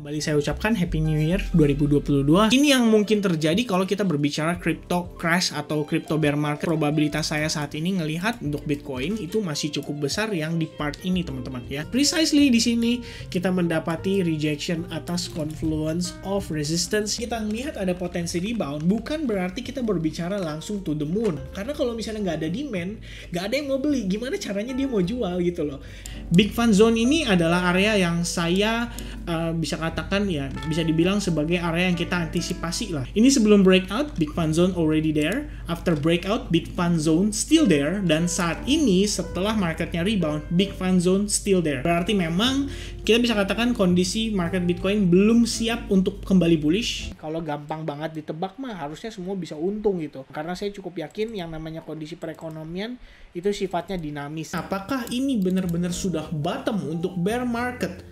Kembali saya ucapkan Happy New Year 2022. Ini yang mungkin terjadi kalau kita berbicara crypto crash atau crypto bear market. Probabilitas saya saat ini ngelihat untuk Bitcoin itu masih cukup besar yang di part ini, teman-teman ya. Precisely di sini kita mendapati rejection atas confluence of resistance. Kita melihat ada potensi rebound, bukan berarti kita berbicara langsung to the moon. Karena kalau misalnya nggak ada demand, nggak ada yang mau beli, gimana caranya dia mau jual gitu loh. Big Fan Zone ini adalah area yang saya bisa katakan ya, bisa dibilang sebagai area yang kita antisipasi lah. Ini sebelum breakout, Big Fan Zone already there. After breakout, Big Fan Zone still there. Dan saat ini setelah marketnya rebound, Big Fan Zone still there. Berarti memang kita bisa katakan kondisi market Bitcoin belum siap untuk kembali bullish. Kalau gampang banget ditebak mah harusnya semua bisa untung gitu. Karena saya cukup yakin yang namanya kondisi perekonomian itu sifatnya dinamis. Apakah ini benar-benar sudah bottom untuk bear market?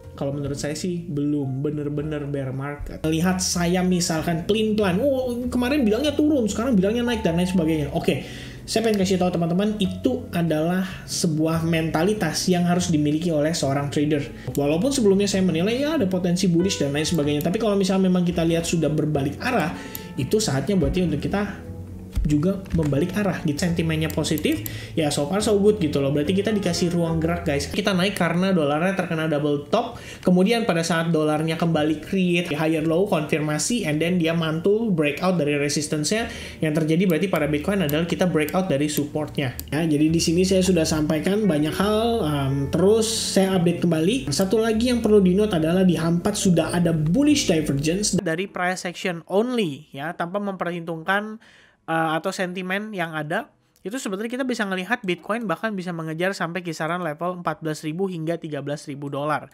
Kalau menurut saya sih belum bener-bener bear market. Lihat saya misalkan pelin-pelan, kemarin bilangnya turun, sekarang bilangnya naik dan lain sebagainya. Oke, saya pengen kasih tahu teman-teman, itu adalah sebuah mentalitas yang harus dimiliki oleh seorang trader. Walaupun sebelumnya saya menilai ya ada potensi bullish dan lain sebagainya, tapi kalau misalnya memang kita lihat sudah berbalik arah, itu saatnya berarti untuk kita juga membalik arah gitu. Sentimennya positif, ya so far so good gitu loh. Berarti kita dikasih ruang gerak guys. Kita naik karena dolarnya terkena double top, kemudian pada saat dolarnya kembali create higher low, konfirmasi, and then dia mantul breakout dari resistance-nya. Yang terjadi berarti pada Bitcoin adalah kita breakout dari supportnya ya. Jadi di sini saya sudah sampaikan banyak hal, terus saya update kembali. Satu lagi yang perlu di-note adalah di H4 sudah ada bullish divergence dari price action only ya, tanpa memperhitungkan atau sentimen yang ada. Itu sebetulnya kita bisa melihat Bitcoin bahkan bisa mengejar sampai kisaran level 14.000 hingga 13.000 dolar.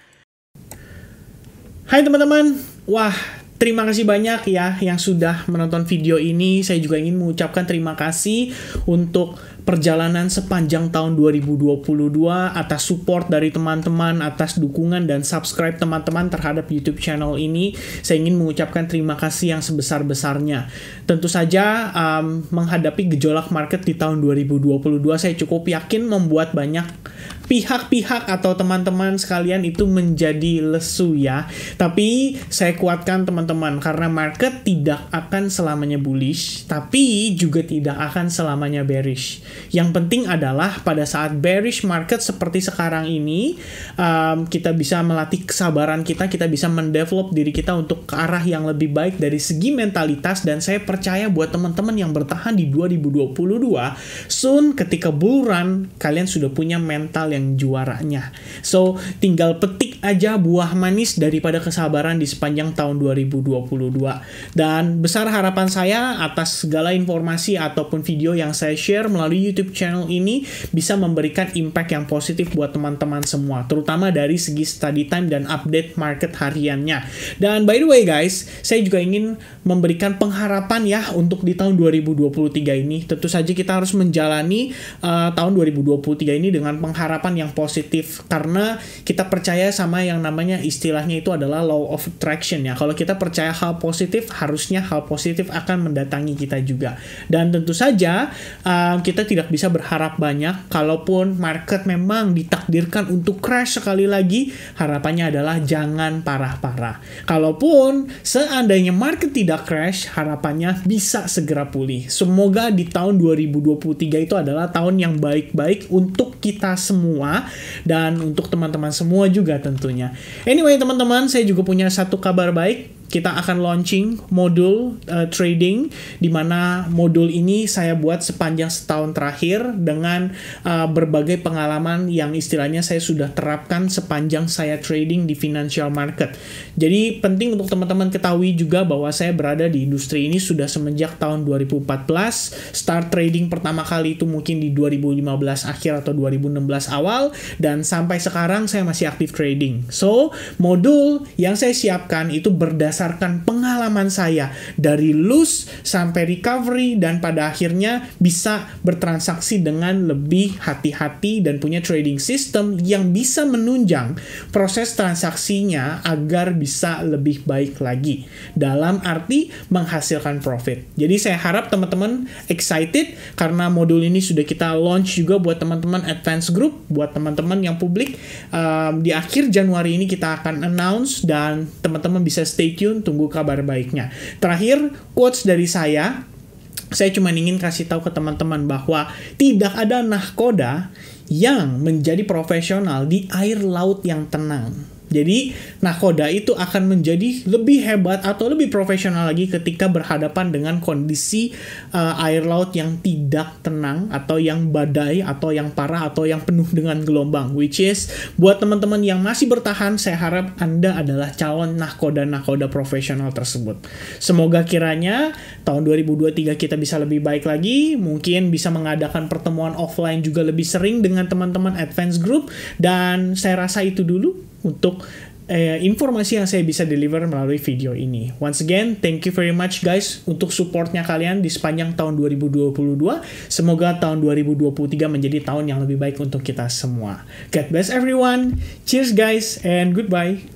Hai teman-teman, wah terima kasih banyak ya yang sudah menonton video ini. Saya juga ingin mengucapkan terima kasih untuk perjalanan sepanjang tahun 2022, atas support dari teman-teman, atas dukungan dan subscribe teman-teman terhadap YouTube channel ini. Saya ingin mengucapkan terima kasih yang sebesar-besarnya. Tentu saja menghadapi gejolak market di tahun 2022, saya cukup yakin membuat banyak pihak-pihak atau teman-teman sekalian itu menjadi lesu ya. Tapi saya kuatkan teman-teman, karena market tidak akan selamanya bullish, tapi juga tidak akan selamanya bearish. Yang penting adalah pada saat bearish market seperti sekarang ini, kita bisa melatih kesabaran kita bisa mendevelop diri kita untuk ke arah yang lebih baik dari segi mentalitas. Dan saya percaya buat teman-teman yang bertahan di 2022, soon ketika bull run, kalian sudah punya mental yang juaranya. So, tinggal petik aja buah manis daripada kesabaran di sepanjang tahun 2022. Dan besar harapan saya atas segala informasi ataupun video yang saya share melalui YouTube channel ini bisa memberikan impact yang positif buat teman-teman semua, terutama dari segi study time dan update market hariannya. Dan by the way guys, saya juga ingin memberikan pengharapan ya untuk di tahun 2023 ini. Tentu saja kita harus menjalani tahun 2023 ini dengan pengharapan yang positif, karena kita percaya sama yang namanya istilahnya itu adalah law of attraction ya. Kalau kita percaya hal positif, harusnya hal positif akan mendatangi kita juga. Dan tentu saja kita tidak bisa berharap banyak. Kalaupun market memang ditakdirkan untuk crash sekali lagi, harapannya adalah jangan parah-parah. Kalaupun seandainya market tidak crash, harapannya bisa segera pulih. Semoga di tahun 2023 itu adalah tahun yang baik-baik untuk kita semua dan untuk teman-teman semua juga tentunya. Anyway teman-teman, saya juga punya satu kabar baik. Kita akan launching modul trading, di mana modul ini saya buat sepanjang setahun terakhir dengan berbagai pengalaman yang istilahnya saya sudah terapkan sepanjang saya trading di financial market. Jadi penting untuk teman-teman ketahui juga bahwa saya berada di industri ini sudah semenjak tahun 2014. Start trading pertama kali itu mungkin di 2015 akhir atau 2016 awal, dan sampai sekarang saya masih aktif trading. So, modul yang saya siapkan itu berdasarkan berdasarkan pengalaman saya dari lose sampai recovery dan pada akhirnya bisa bertransaksi dengan lebih hati-hati dan punya trading system yang bisa menunjang proses transaksinya agar bisa lebih baik lagi dalam arti menghasilkan profit. Jadi saya harap teman-teman excited karena modul ini sudah kita launch juga buat teman-teman advance group, buat teman-teman yang publik. Di akhir Januari ini kita akan announce dan teman-teman bisa stay tune, tunggu kabar baiknya. Terakhir, quotes dari saya cuma ingin kasih tahu ke teman-teman bahwa tidak ada nahkoda yang menjadi profesional di air laut yang tenang. Jadi, nahkoda itu akan menjadi lebih hebat atau lebih profesional lagi ketika berhadapan dengan kondisi air laut yang tidak tenang atau yang badai atau yang parah atau yang penuh dengan gelombang. Which is, buat teman-teman yang masih bertahan, saya harap Anda adalah calon nahkoda-nahkoda profesional tersebut. Semoga kiranya tahun 2023 kita bisa lebih baik lagi, mungkin bisa mengadakan pertemuan offline juga lebih sering dengan teman-teman advance group, dan saya rasa itu dulu untuk informasi yang saya bisa deliver melalui video ini. Once again, thank you very much guys untuk supportnya kalian di sepanjang tahun 2022. Semoga tahun 2023 menjadi tahun yang lebih baik untuk kita semua. God bless everyone. Cheers guys and goodbye.